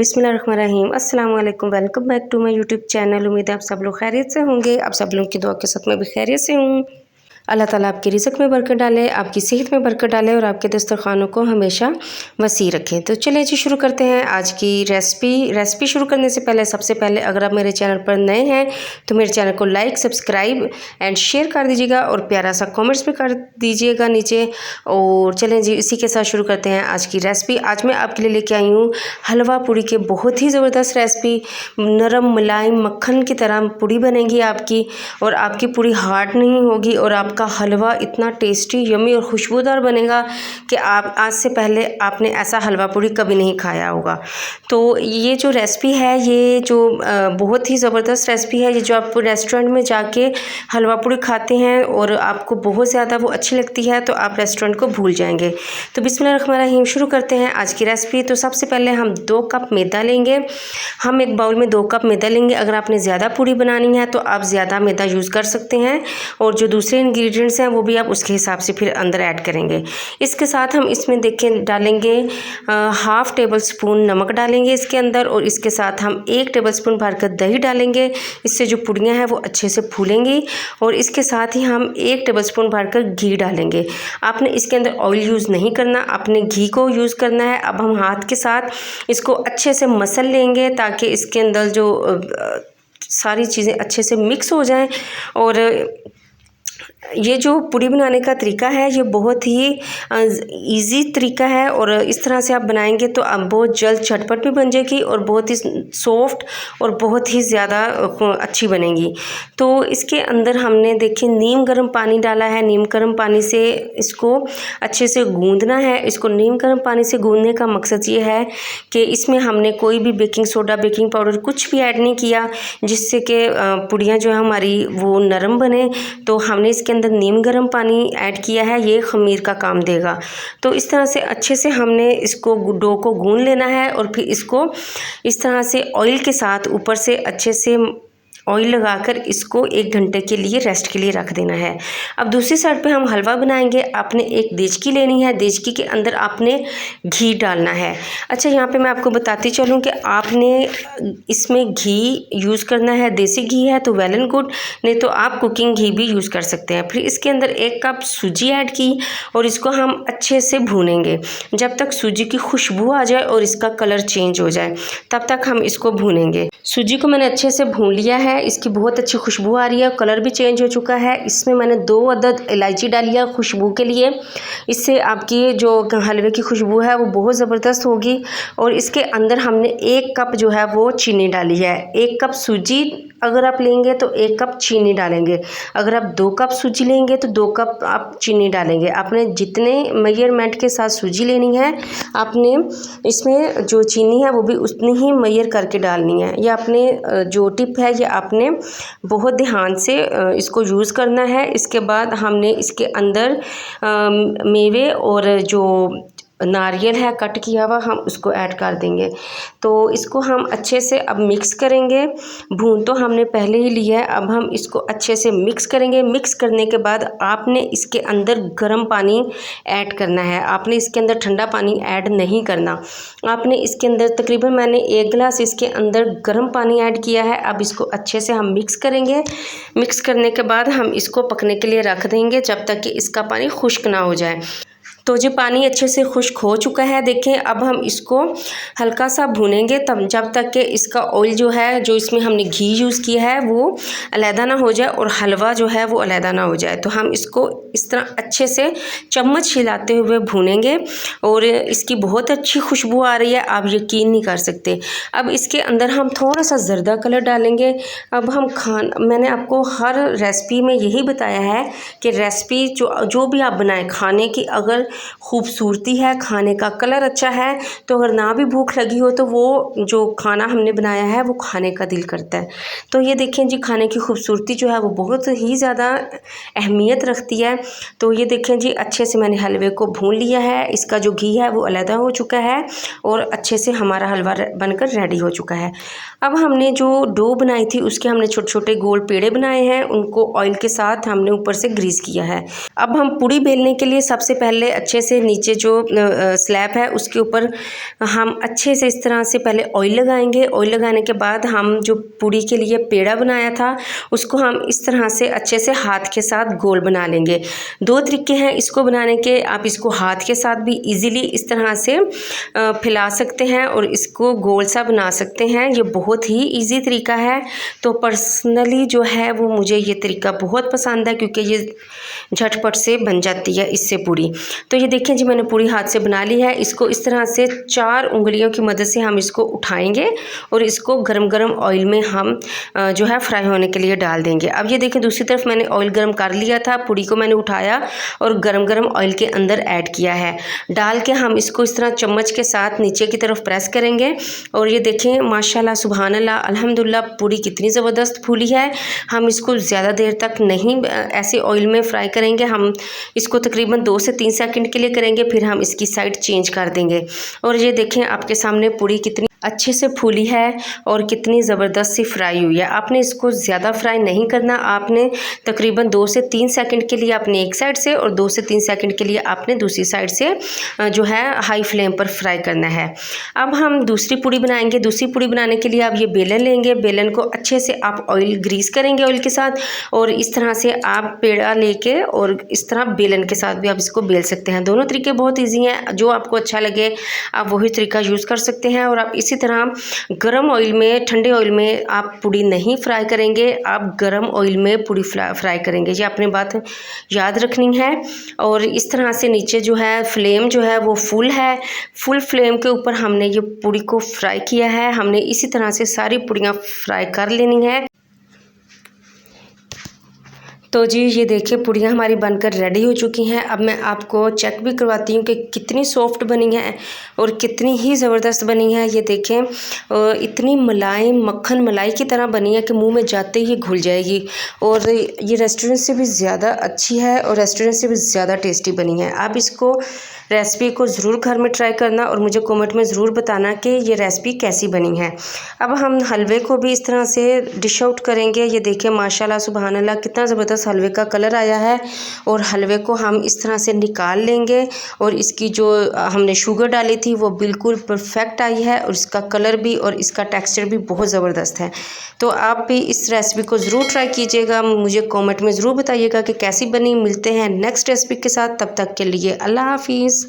बिस्मिल्लाहिर्रहमानिर्रहीम। अस्सलाम वालेकुम। Welcome back to my YouTube channel. उम्मीद है आप सब लोग खैरियत से होंगे। आप सब लोगों की दुआ के साथ मैं भी खैरियत से हूँ। अल्लाह ताला आपकी रिज़्क़ में बरकत डाले, आपकी सेहत में बरकत डाले और आपके दस्तरख़ानों को हमेशा वसी रखें। तो चलिए जी शुरू करते हैं आज की रेसिपी शुरू करने से पहले सबसे पहले अगर आप मेरे चैनल पर नए हैं तो मेरे चैनल को लाइक, सब्सक्राइब एंड शेयर कर दीजिएगा और प्यारा सा कमेंट्स भी कर दीजिएगा नीचे। और चलें जी इसी के साथ शुरू करते हैं आज की रेसिपी। आज मैं आपके लिए लेके आई हूँ हलवा पूड़ी के बहुत ही ज़बरदस्त रेसिपी। नरम मुलायम मक्खन की तरह पूड़ी बनेगी आपकी और आपकी पूड़ी हार्ड नहीं होगी और आपका हलवा इतना टेस्टी, यमी और खुशबूदार बनेगा कि आप आज से पहले आपने ऐसा हलवा पूड़ी कभी नहीं खाया होगा। तो ये जो रेसिपी है ये जो बहुत ही ज़बरदस्त रेसिपी है। ये जो आप रेस्टोरेंट में जाके हलवा पूड़ी खाते हैं और आपको बहुत ज़्यादा वो अच्छी लगती है तो आप रेस्टोरेंट को भूल जाएंगे। तो बिस्मिल्लाहिर्रहमानिर्रहीम शुरू करते हैं आज की रेसिपी। तो सबसे पहले हम 2 कप मैदा लेंगे। हम एक बाउल में 2 कप मैदा लेंगे। अगर आपने ज़्यादा पूड़ी बनानी है तो आप ज़्यादा मैदा यूज़ कर सकते हैं और जो दूसरे इंग्रेडिएंट्स हैं वो भी आप उसके हिसाब से फिर अंदर ऐड करेंगे। इसके साथ हम इसमें देखें डालेंगे हाफ़ टेबल स्पून नमक डालेंगे इसके अंदर और इसके साथ हम 1 टेबल स्पून भरकर दही डालेंगे। इससे जो पूड़ियाँ हैं वो अच्छे से फूलेंगी और इसके साथ ही हम 1 टेबल स्पून भरकर घी डालेंगे। आपने इसके अंदर ऑयल यूज़ नहीं करना, आपने घी को यूज़ करना है। अब हम हाथ के साथ इसको अच्छे से मसल लेंगे ताकि इसके अंदर जो सारी चीज़ें अच्छे से मिक्स हो जाएं। और ये जो पूड़ी बनाने का तरीका है ये बहुत ही इजी तरीका है और इस तरह से आप बनाएंगे तो आप बहुत जल्द झटपट भी बन जाएगी और बहुत ही सॉफ्ट और बहुत ही ज़्यादा अच्छी बनेगी। तो इसके अंदर हमने देखिए नीम गर्म पानी डाला है। नीम गर्म पानी से इसको अच्छे से गूंदना है। इसको नीम गर्म पानी से गूंदने का मकसद ये है कि इसमें हमने कोई भी बेकिंग सोडा, बेकिंग पाउडर कुछ भी ऐड नहीं किया जिससे कि पूड़ियाँ जो है हमारी वो नरम बने। तो हमने इसके अंदर नीम गर्म पानी ऐड किया है, ये खमीर का काम देगा। तो इस तरह से अच्छे से हमने इसको डो को गूंद लेना है और फिर इसको इस तरह से ऑयल के साथ ऊपर से अच्छे से ऑयल लगाकर इसको 1 घंटे के लिए रेस्ट के लिए रख देना है। अब दूसरी साइड पे हम हलवा बनाएंगे। आपने एक देचकी लेनी है। देचकी के अंदर आपने घी डालना है। अच्छा यहाँ पे मैं आपको बताती चलूँ कि आपने इसमें घी यूज़ करना है। देसी घी है तो वेल एंड गुड, नहीं तो आप कुकिंग घी भी यूज़ कर सकते हैं। फिर इसके अंदर 1 कप सूजी ऐड की और इसको हम अच्छे से भूनेंगे जब तक सूजी की खुशबू आ जाए और इसका कलर चेंज हो जाए, तब तक हम इसको भूनेंगे। सूजी को मैंने अच्छे से भून लिया है। इसकी बहुत अच्छी खुशबू आ रही है, कलर भी चेंज हो चुका है। इसमें मैंने 2 अदद इलायची डाली है खुशबू के लिए। इससे आपकी जो हलवे की खुशबू है वो बहुत ज़बरदस्त होगी। और इसके अंदर हमने 1 कप जो है वो चीनी डाली है। 1 कप सूजी अगर आप लेंगे तो 1 कप चीनी डालेंगे। अगर आप 2 कप सूजी लेंगे तो 2 कप आप चीनी डालेंगे। आपने जितने मेजरमेंट के साथ सूजी लेनी है आपने इसमें जो चीनी है वो भी उतनी ही मेजर करके डालनी है। ये आपने जो टिप है ये आपने बहुत ध्यान से इसको यूज़ करना है। इसके बाद हमने इसके अंदर मेवे और जो नारियल है कट किया हुआ हम उसको ऐड कर देंगे। तो इसको हम अच्छे से अब मिक्स करेंगे। भून तो हमने पहले ही लिया है, अब हम इसको अच्छे से मिक्स करेंगे। मिक्स करने के बाद आपने इसके अंदर गर्म पानी ऐड करना है। आपने इसके अंदर ठंडा पानी ऐड नहीं करना। आपने इसके अंदर तकरीबन मैंने 1 गिलास इसके अंदर गर्म पानी ऐड किया है। अब इसको अच्छे से हम मिक्स करेंगे। मिक्स करने के बाद हम इसको पकने के लिए रख देंगे जब तक कि इसका पानी खुश्क ना हो जाए। तो जो पानी अच्छे से खुश्क हो चुका है देखें। अब हम इसको हल्का सा भूनेंगे तब जब तक कि इसका ऑयल जो है जो इसमें हमने घी यूज़ किया है वो अलहदा ना हो जाए और हलवा जो है वो अलहदा ना हो जाए। तो हम इसको इस तरह अच्छे से चम्मच हिलाते हुए भूनेंगे और इसकी बहुत अच्छी खुशबू आ रही है, आप यकीन नहीं कर सकते। अब इसके अंदर हम थोड़ा सा ज़र्दा कलर डालेंगे। अब हम मैंने आपको हर रेसिपी में यही बताया है कि रेसिपी जो भी आप बनाएं खाने की अगर खूबसूरती है, खाने का कलर अच्छा है, तो अगर ना भी भूख लगी हो तो वो जो खाना हमने बनाया है वो खाने का दिल करता है। तो ये देखें जी खाने की खूबसूरती जो है वो बहुत ही ज़्यादा अहमियत रखती है। तो ये देखें जी अच्छे से मैंने हलवे को भून लिया है। इसका जो घी है वो अलहदा हो चुका है और अच्छे से हमारा हलवा बनकर रेडी हो चुका है। अब हमने जो डो बनाई थी उसके हमने छोटे छोटे गोल पेड़े बनाए हैं, उनको ऑयल के साथ हमने ऊपर से ग्रीस किया है। अब हम पूड़ी बेलने के लिए सबसे पहले अच्छे से नीचे जो स्लैब है उसके ऊपर हम अच्छे से इस तरह से पहले ऑयल लगाएंगे। ऑयल लगाने के बाद हम जो पूड़ी के लिए पेड़ा बनाया था उसको हम इस तरह से अच्छे से हाथ के साथ गोल बना लेंगे। 2 तरीके हैं इसको बनाने के, आप इसको हाथ के साथ भी इजीली इस तरह से फैला सकते हैं और इसको गोल सा बना सकते हैं। ये बहुत ही इजी तरीका है। तो पर्सनली जो है वो मुझे ये तरीका बहुत पसंद है क्योंकि ये झटपट से बन जाती है इससे पूड़ी। तो ये देखें जी, मैंने पूड़ी हाथ से बना ली है। इसको इस तरह से 4 उंगलियों की मदद से हम इसको उठाएंगे और इसको गरम गरम ऑयल में हम जो है फ्राई होने के लिए डाल देंगे। अब ये देखें दूसरी तरफ मैंने ऑयल गरम कर लिया था, पूड़ी को मैंने उठाया और गरम गरम ऑयल के अंदर ऐड किया है। डाल के हम इसको इस तरह चम्मच के साथ नीचे की तरफ प्रेस करेंगे और ये देखें माशाल्लाह सुभान अल्लाह अल्हम्दुलिल्लाह पूड़ी कितनी ज़बरदस्त फूली है। हम इसको ज़्यादा देर तक नहीं ऐसे ऑयल में फ्राई करेंगे, हम इसको तकरीबन 2 से 3 सेकंड के लिए करेंगे, फिर हम इसकी साइड चेंज कर देंगे। और ये देखें आपके सामने पूड़ी कितनी अच्छे से फूली है और कितनी ज़बरदस्त सी फ्राई हुई है। आपने इसको ज़्यादा फ्राई नहीं करना, आपने तकरीबन 2 से 3 सेकंड के लिए आपने एक साइड से और 2 से 3 सेकंड के लिए आपने दूसरी साइड से जो है हाई फ्लेम पर फ्राई करना है। अब हम दूसरी पूड़ी बनाएंगे। दूसरी पूड़ी बनाने के लिए आप ये बेलन लेंगे, बेलन को अच्छे से आप ऑयल ग्रीस करेंगे ऑयल के साथ और इस तरह से आप पेड़ा लेके और इस तरह बेलन के साथ भी आप इसको बेल सकते हैं। दोनों तरीके बहुत ईजी हैं, जो आपको अच्छा लगे आप वही तरीका यूज़ कर सकते हैं। और आप इसी तरह गरम ऑयल में, ठंडे ऑयल में आप पूड़ी नहीं फ्राई करेंगे, आप गरम ऑयल में पूड़ी फ्राई करेंगे। ये आपने बात याद रखनी है। और इस तरह से नीचे जो है फ्लेम जो है वो फुल है, फुल फ्लेम के ऊपर हमने ये पूड़ी को फ्राई किया है। हमने इसी तरह से सारी पूड़ियाँ फ्राई कर लेनी है। तो जी ये देखिए पूड़ियाँ हमारी बनकर रेडी हो चुकी हैं। अब मैं आपको चेक भी करवाती हूँ कि कितनी सॉफ्ट बनी है और कितनी ही ज़बरदस्त बनी है। ये देखें इतनी मलाई मक्खन मलाई की तरह बनी है कि मुंह में जाते ही घुल जाएगी और ये रेस्टोरेंट से भी ज़्यादा अच्छी है और रेस्टोरेंट से भी ज़्यादा टेस्टी बनी है। आप इसको रेसिपी को ज़रूर घर में ट्राई करना और मुझे कमेंट में ज़रूर बताना कि ये रेसिपी कैसी बनी है। अब हम हलवे को भी इस तरह से डिश आउट करेंगे। ये देखिए माशाल्लाह सुभान अल्लाह कितना ज़बरदस्त हलवे का कलर आया है और हलवे को हम इस तरह से निकाल लेंगे और इसकी जो हमने शुगर डाली थी वो बिल्कुल परफेक्ट आई है और इसका कलर भी और इसका टेक्सचर भी बहुत ज़बरदस्त है। तो आप भी इस रेसिपी को ज़रूर ट्राई कीजिएगा, मुझे कमेंट में ज़रूर बताइएगा कि कैसी बनी। मिलते हैं नेक्स्ट रेसिपी के साथ, तब तक के लिए अल्लाह हाफिज़।